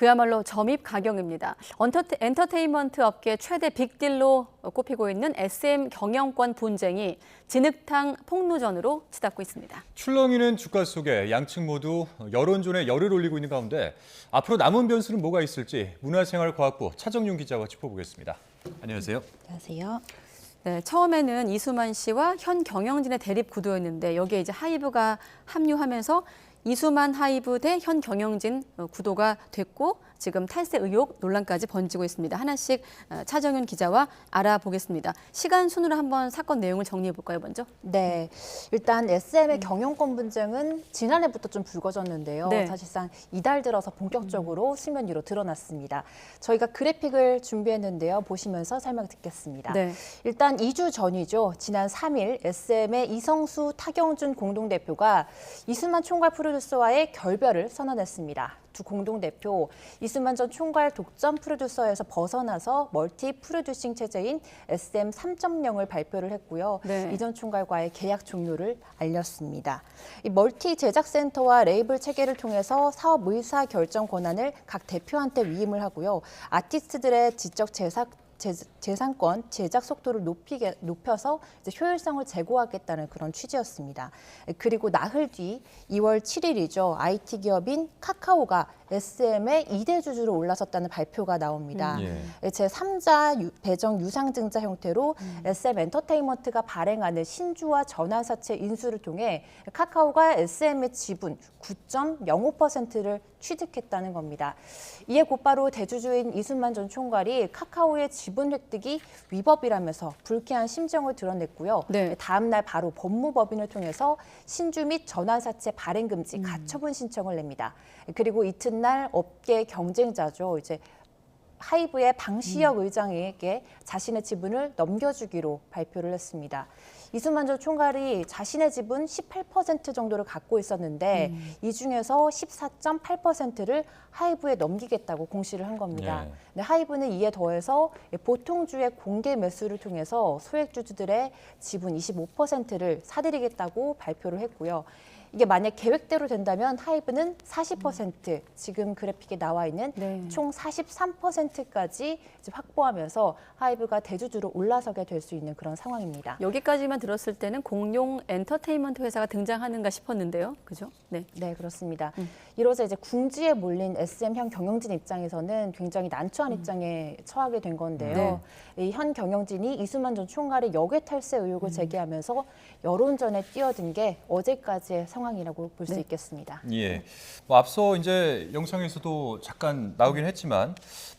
그야말로 점입 가경입니다. 엔터테인먼트 업계 최대 빅딜로 꼽히고 있는 SM 경영권 분쟁이 진흙탕 폭로전으로 치닫고 있습니다. 출렁이는 주가 속에 양측 모두 여론전에 열을 올리고 있는 가운데 앞으로 남은 변수는 뭐가 있을지 문화생활과학부 차정윤 기자와 짚어보겠습니다. 안녕하세요. 안녕하세요. 네, 처음에는 이수만 씨와 현 경영진의 대립 구도였는데 여기에 이제 하이브가 합류하면서 이수만 하이브 대 현 경영진 구도가 됐고 지금 탈세 의혹 논란까지 번지고 있습니다. 하나씩 차정윤 기자와 알아보겠습니다. 시간 순으로 한번 사건 내용을 정리해 볼까요, 먼저? 네, 일단 SM의 경영권 분쟁은 지난해부터 좀 불거졌는데요. 네. 사실상 이달 들어서 본격적으로 수면 위로 드러났습니다. 저희가 그래픽을 준비했는데요. 보시면서 설명 듣겠습니다. 네. 일단 2주 전이죠. 지난 3일 SM의 이성수, 타경준 공동대표가 이수만 총괄 프로듀서와의 결별을 선언했습니다. 두 공동대표, 이수만 전 총괄 독점 프로듀서에서 벗어나서 멀티 프로듀싱 체제인 SM 3.0을 발표를 했고요. 네. 이전 총괄과의 계약 종료를 알렸습니다. 이 멀티 제작센터와 레이블 체계를 통해서 사업 의사 결정 권한을 각 대표한테 위임을 하고요. 아티스트들의 지적 재산권 제작 속도를 높여서 이제 효율성을 제고하겠다는 그런 취지였습니다. 그리고 나흘 뒤 2월 7일이죠. IT 기업인 카카오가 SM의 2대 주주로 올라섰다는 발표가 나옵니다. 제3자 배정 유상증자 형태로 SM 엔터테인먼트가 발행하는 신주와 전환사채 인수를 통해 카카오가 SM의 지분 9.05%를 취득했다는 겁니다. 이에 곧바로 대주주인 이수만 전 총괄이 카카오의 지분 획득이 위법이라면서 불쾌한 심정을 드러냈고요. 네. 다음 날 바로 법무법인을 통해서 신주 및 전환사채 발행 금지 가처분 신청을 냅니다. 그리고 이튿날 업계 경쟁자죠. 이제 하이브의 방시혁 의장에게 자신의 지분을 넘겨주기로 발표를 했습니다. 이수만 전 총괄이 자신의 지분 18% 정도를 갖고 있었는데 이 중에서 14.8%를 하이브에 넘기겠다고 공시를 한 겁니다. 네. 근데 하이브는 이에 더해서 보통주의 공개 매수를 통해서 소액주주들의 지분 25%를 사들이겠다고 발표를 했고요. 이게 만약 계획대로 된다면 하이브는 40%, 지금 그래픽에 나와 있는 네. 총 43%까지 확보하면서 하이브가 대주주로 올라서게 될 수 있는 그런 상황입니다. 여기까지만 들었을 때는 공룡 엔터테인먼트 회사가 등장하는가 싶었는데요. 그죠? 네. 네, 그렇습니다. 이로써 이제 궁지에 몰린 SM형 경영진 입장에서는 굉장히 난처한 입장에 처하게 된 건데요. 이 현 경영진이 이수만 전 총괄의 역외 탈세 의혹을 제기하면서 여론전에 뛰어든 게 어제까지의 상황이라고 볼 수 있겠습니다. 예. 앞서 이제 영상에서도 잠깐 나오긴 했지만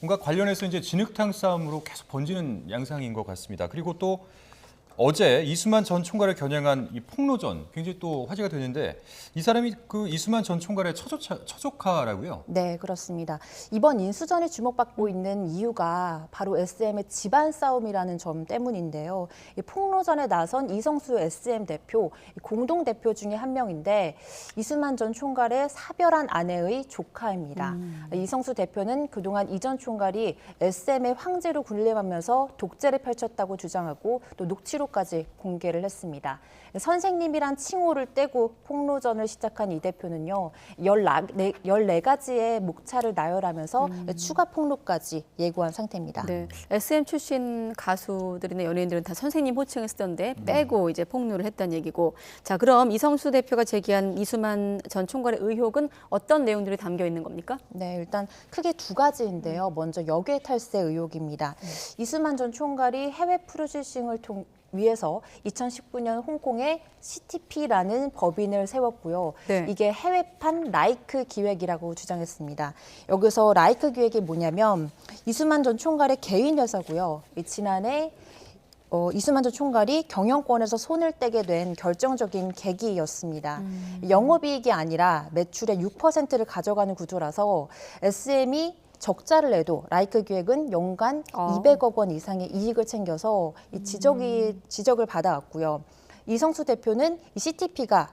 뭔가 관련해서 이제 진흙탕 싸움으로 계속 번지는 양상인 것 같습니다. 그리고 또 어제 이수만 전 총괄을 겨냥한 이 폭로전 굉장히 또 화제가 되는데 이 사람이 그 이수만 전 총괄의 처조카라고요? 네, 그렇습니다. 이번 인수전이 주목받고 있는 이유가 바로 SM의 집안 싸움이라는 점 때문인데요. 이 폭로전에 나선 이성수 SM 대표, 공동 대표 중에 한 명인데 이수만 전 총괄의 사별한 아내의 조카입니다. 이성수 대표는 그동안 이전 총괄이 SM의 황제로 군림하면서 독재를 펼쳤다고 주장하고 또 녹취록까지 공개를 했습니다. 선생님이란 칭호를 떼고 폭로전을 시작한 이 대표는요. 14가지의 목차를 나열하면서 추가 폭로까지 예고한 상태입니다. 네, SM 출신 가수들이나 연예인들은 다 선생님 호칭을 쓰던데 빼고 이제 폭로를 했다는 얘기고. 자, 그럼 이성수 대표가 제기한 이수만 전 총괄의 의혹은 어떤 내용들이 담겨 있는 겁니까? 네, 일단 크게 두 가지인데요. 먼저 역외 탈세 의혹입니다. 이수만 전 총괄이 해외 프로듀싱을 위해서 2019년 홍콩에 CTP라는 법인을 세웠고요. 네. 이게 해외판 라이크 기획이라고 주장했습니다. 여기서 라이크 기획이 뭐냐면 이수만 전 총괄의 개인 회사고요. 지난해 이수만 전 총괄이 경영권에서 손을 떼게 된 결정적인 계기였습니다. 영업이익이 아니라 매출의 6%를 가져가는 구조라서 SM이 적자를 내도 라이크 기획은 연간 200억 원 이상의 이익을 챙겨서 이 지적을 받아왔고요. 이성수 대표는 이 CTP도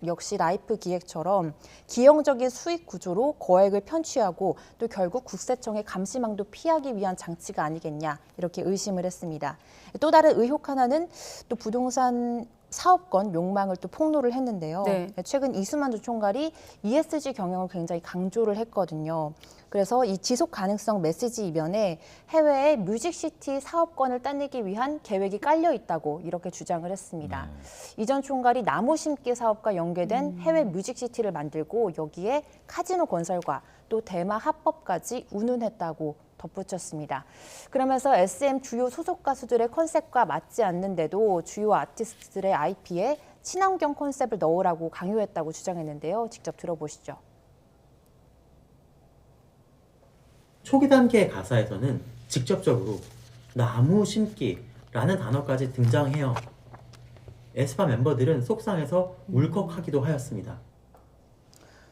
역시 라이프 기획처럼 기형적인 수익 구조로 거액을 편취하고 또 결국 국세청의 감시망도 피하기 위한 장치가 아니겠냐 이렇게 의심을 했습니다. 또 다른 의혹 하나는 또 부동산 사업권 욕망을 또 폭로를 했는데요. 네. 최근 이수만 전 총괄이 ESG 경영을 굉장히 강조를 했거든요. 그래서 이 지속 가능성 메시지 이면에 해외에 뮤직시티 사업권을 따내기 위한 계획이 깔려 있다고 이렇게 주장을 했습니다. 이 전 총괄이 나무 심기 사업과 연계된 해외 뮤직시티를 만들고 여기에 카지노 건설과 또 대마 합법까지 운운했다고 덧붙였습니다. 그러면서 SM 주요 소속 가수들의 컨셉과 맞지 않는데도 주요 아티스트들의 IP에 친환경 컨셉을 넣으라고 강요했다고 주장했는데요. 직접 들어보시죠. 초기 단계의 가사에서는 직접적으로 나무 심기라는 단어까지 등장해요. 에스파 멤버들은 속상해서 울컥하기도 하였습니다.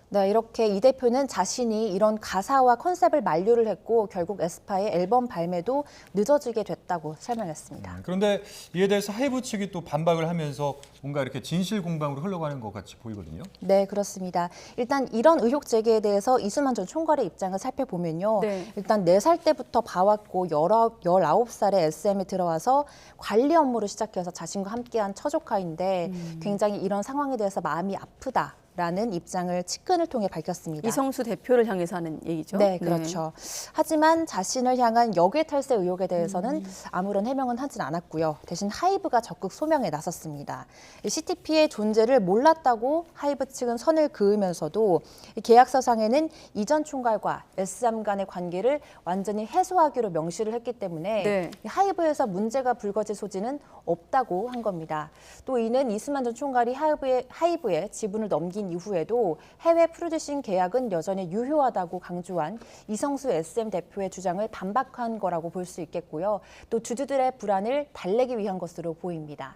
네, 이렇게 이 대표는 자신이 이런 가사와 컨셉을 만료를 했고 결국 에스파의 앨범 발매도 늦어지게 됐다고 설명했습니다. 그런데 이에 대해서 하이브 측이 또 반박을 하면서 뭔가 이렇게 진실 공방으로 흘러가는 것 같이 보이거든요. 네, 그렇습니다. 일단 이런 의혹 제기에 대해서 이수만 전 총괄의 입장을 살펴보면요. 네. 일단 4살 때부터 봐왔고 19살에 SM에 들어와서 관리 업무를 시작해서 자신과 함께한 처조카인데 굉장히 이런 상황에 대해서 마음이 아프다. 라는 입장을 측근을 통해 밝혔습니다. 이성수 대표를 향해서 하는 얘기죠. 네, 그렇죠. 하지만 자신을 향한 역외 탈세 의혹에 대해서는 아무런 해명은 하진 않았고요. 대신 하이브가 적극 소명에 나섰습니다. CTP의 존재를 몰랐다고 하이브 측은 선을 그으면서도 계약서상에는 이전 총괄과 S3 간의 관계를 완전히 해소하기로 명시를 했기 때문에 네. 하이브에서 문제가 불거질 소지는 없다고 한 겁니다. 또 이는 이수만 전 총괄이 하이브에 지분을 넘긴 이후에도 해외 프로듀싱 계약은 여전히 유효하다고 강조한 이성수 SM 대표의 주장을 반박한 거라고 볼 수 있겠고요. 또 주주들의 불안을 달래기 위한 것으로 보입니다.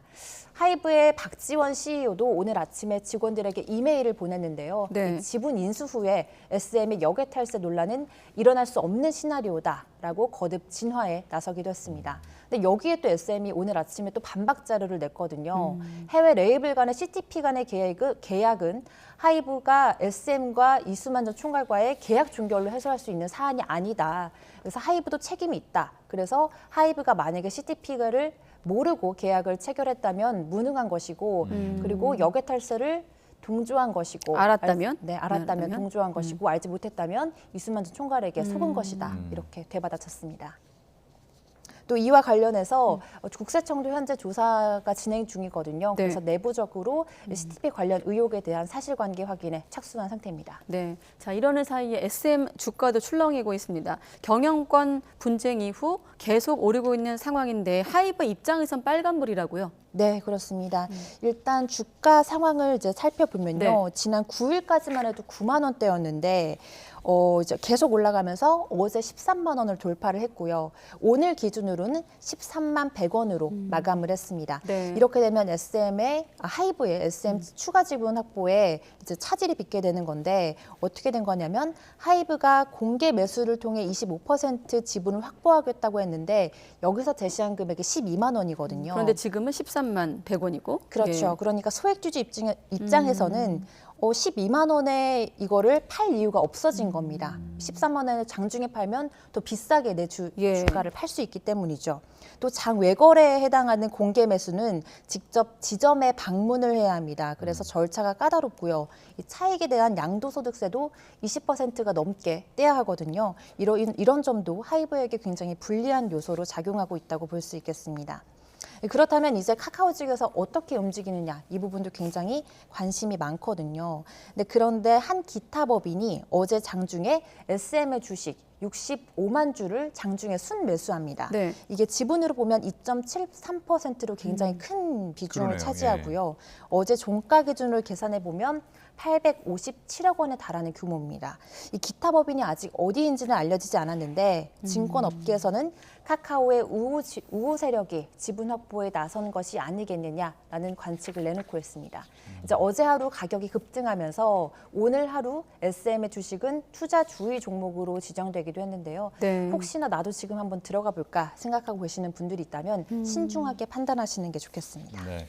하이브의 박지원 CEO도 오늘 아침에 직원들에게 이메일을 보냈는데요. 네. 이 지분 인수 후에 SM의 역외 탈세 논란은 일어날 수 없는 시나리오다라고 거듭 진화에 나서기도 했습니다. 근데 여기에 또 SM이 오늘 아침에 또 반박 자료를 냈거든요. 해외 레이블 간의 CTP 간의 계약은 하이브가 SM과 이수만 전 총괄과의 계약 종결로 해소할 수 있는 사안이 아니다. 그래서 하이브도 책임이 있다. 그래서 하이브가 만약에 CTP를 모르고 계약을 체결했다면 무능한 것이고 그리고 역외 탈세를 동조한 것이고 알았다면? 알았다면 동조한 것이고 알지 못했다면 이수만 전 총괄에게 속은 것이다. 이렇게 되받아쳤습니다. 또 이와 관련해서 국세청도 현재 조사가 진행 중이거든요. 네. 그래서 내부적으로 CTP 관련 의혹에 대한 사실관계 확인에 착수한 상태입니다. 네. 자, 이러는 사이에 SM 주가도 출렁이고 있습니다. 경영권 분쟁 이후 계속 오르고 있는 상황인데 하이브 입장에선 빨간불이라고요. 네, 그렇습니다. 일단 주가 상황을 이제 살펴보면요. 네. 지난 9일까지만 해도 9만 원대였는데 이제 계속 올라가면서 어제 13만 원을 돌파를 했고요. 오늘 기준으로는 13만 100원으로 마감을 했습니다. 네. 이렇게 되면 하이브의 SM 추가 지분 확보에 이제 차질이 빚게 되는 건데 어떻게 된 거냐면 하이브가 공개 매수를 통해 25% 지분을 확보하겠다고 했는데 여기서 제시한 금액이 12만 원이거든요. 그런데 지금은 13만 100원이고. 그렇죠. 그러니까 소액주주 입장에서는 12만 원에 이거를 팔 이유가 없어진 겁니다. 13만 원에 장중에 팔면 더 비싸게 내 주가를 팔 수 있기 때문이죠. 또 장 외거래에 해당하는 공개 매수는 직접 지점에 방문을 해야 합니다. 그래서 절차가 까다롭고요. 이 차익에 대한 양도소득세도 20%가 넘게 떼야 하거든요. 이런 점도 하이브에게 굉장히 불리한 요소로 작용하고 있다고 볼 수 있겠습니다. 그렇다면 이제 카카오 측에서 어떻게 움직이느냐 이 부분도 굉장히 관심이 많거든요. 그런데 한 기타 법인이 어제 장중에 SM의 주식 65만 주를 장중에 순매수합니다. 네. 이게 지분으로 보면 2.73%로 굉장히 큰 비중을 그러네요. 차지하고요. 어제 종가 기준으로 계산해 보면 857억 원에 달하는 규모입니다. 이 기타 법인이 아직 어디인지는 알려지지 않았는데 증권업계에서는 카카오의 우호 세력이 지분 확보에 나선 것이 아니겠느냐라는 관측을 내놓고 있습니다. 이제 어제 하루 가격이 급등하면서 오늘 하루 SM의 주식은 투자 주의 종목으로 지정되기도 했는데요. 네. 혹시나 나도 지금 한번 들어가 볼까 생각하고 계시는 분들이 있다면 신중하게 판단하시는 게 좋겠습니다. 네.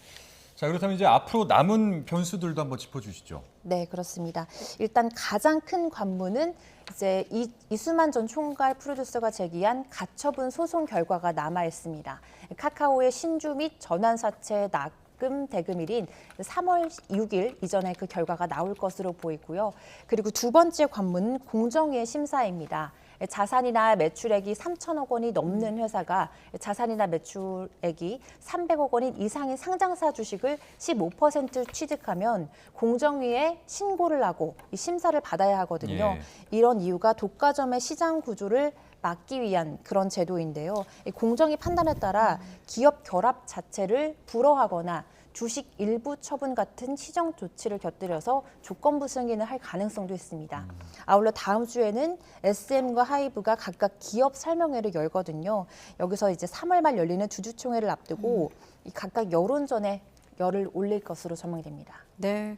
자, 그렇다면 이제 앞으로 남은 변수들도 한번 짚어주시죠. 네, 그렇습니다. 일단 가장 큰 관문은 이제 이수만 전 총괄 프로듀서가 제기한 가처분 소송 결과가 남아 있습니다. 카카오의 신주 및 전환사채 대금 대금일인 3월 6일 이전에 그 결과가 나올 것으로 보이고요. 그리고 두 번째 관문은 공정위의 심사입니다. 자산이나 매출액이 3천억 원이 넘는 회사가 자산이나 매출액이 300억 원 이상인 상장사 주식을 15% 취득하면 공정위에 신고를 하고 이 심사를 받아야 하거든요. 예. 이런 이유가 독과점의 시장 구조를 막기 위한 그런 제도인데요. 이 공정위 판단에 따라 기업 결합 자체를 불허하거나 주식 일부 처분 같은 시정 조치를 곁들여서 조건부 승인을 할 가능성도 있습니다. 아울러 다음 주에는 SM과 하이브가 각각 기업 설명회를 열거든요. 여기서 이제 3월 말 열리는 주주총회를 앞두고 이 각각 여론전에 열을 올릴 것으로 전망이 됩니다. 네,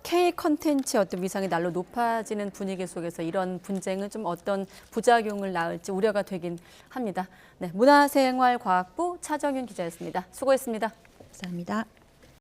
K 컨텐츠 어떤 위상이 날로 높아지는 분위기 속에서 이런 분쟁은 좀 어떤 부작용을 낳을지 우려가 되긴 합니다. 네, 문화생활과학부 차정윤 기자였습니다. 수고했습니다. 감사합니다.